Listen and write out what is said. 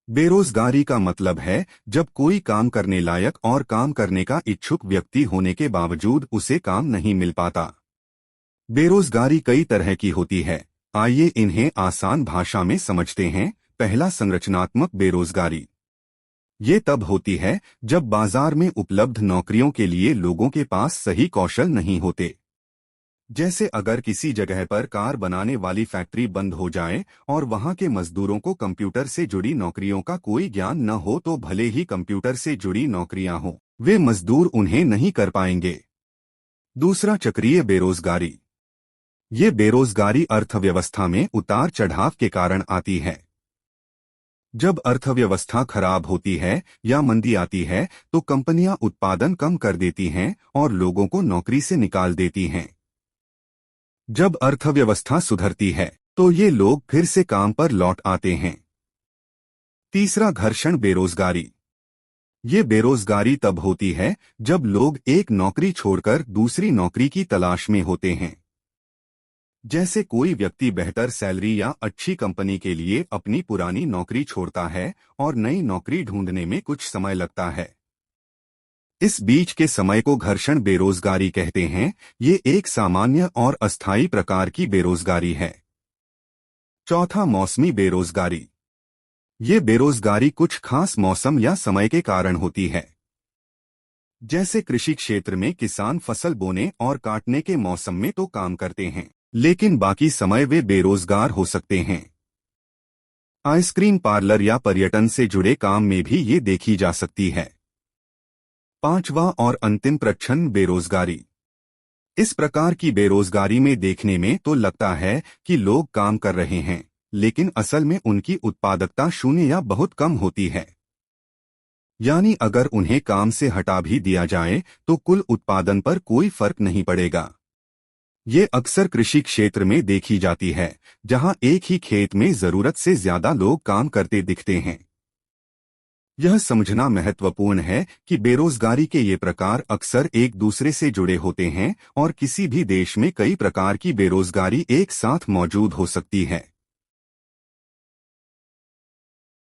बेरोजगारी का मतलब है जब कोई काम करने लायक और काम करने का इच्छुक व्यक्ति होने के बावजूद उसे काम नहीं मिल पाता। बेरोजगारी कई तरह की होती है। आइए इन्हें आसान भाषा में समझते हैं। पहला, संरचनात्मक बेरोजगारी। ये तब होती है जब बाजार में उपलब्ध नौकरियों के लिए लोगों के पास सही कौशल नहीं होते। जैसे अगर किसी जगह पर कार बनाने वाली फैक्ट्री बंद हो जाए और वहां के मजदूरों को कंप्यूटर से जुड़ी नौकरियों का कोई ज्ञान न हो तो भले ही कंप्यूटर से जुड़ी नौकरियां हों, वे मजदूर उन्हें नहीं कर पाएंगे। दूसरा, चक्रीय बेरोजगारी। ये बेरोजगारी अर्थव्यवस्था में उतार चढ़ाव के कारण आती है। जब अर्थव्यवस्था खराब होती है या मंदी आती है तो कंपनियां उत्पादन कम कर देती हैं और लोगों को नौकरी से निकाल देती हैं। जब अर्थव्यवस्था सुधरती है तो ये लोग फिर से काम पर लौट आते हैं। तीसरा, घर्षण बेरोजगारी। ये बेरोजगारी तब होती है जब लोग एक नौकरी छोड़कर दूसरी नौकरी की तलाश में होते हैं। जैसे कोई व्यक्ति बेहतर सैलरी या अच्छी कंपनी के लिए अपनी पुरानी नौकरी छोड़ता है और नई नौकरी ढूंढने में कुछ समय लगता है। इस बीच के समय को घर्षण बेरोजगारी कहते हैं। ये एक सामान्य और अस्थायी प्रकार की बेरोजगारी है। चौथा, मौसमी बेरोजगारी। ये बेरोजगारी कुछ खास मौसम या समय के कारण होती है। जैसे कृषि क्षेत्र में किसान फसल बोने और काटने के मौसम में तो काम करते हैं, लेकिन बाकी समय वे बेरोजगार हो सकते हैं। आइसक्रीम पार्लर या पर्यटन से जुड़े काम में भी ये देखी जा सकती है। पांचवा और अंतिम प्रच्छन्न बेरोजगारी। इस प्रकार की बेरोजगारी में देखने में तो लगता है कि लोग काम कर रहे हैं, लेकिन असल में उनकी उत्पादकता शून्य या बहुत कम होती है। यानी अगर उन्हें काम से हटा भी दिया जाए तो कुल उत्पादन पर कोई फर्क नहीं पड़ेगा। ये अक्सर कृषि क्षेत्र में देखी जाती है, जहां एक ही खेत में जरूरत से ज्यादा लोग काम करते दिखते हैं। यह समझना महत्वपूर्ण है कि बेरोजगारी के ये प्रकार अक्सर एक दूसरे से जुड़े होते हैं और किसी भी देश में कई प्रकार की बेरोजगारी एक साथ मौजूद हो सकती है।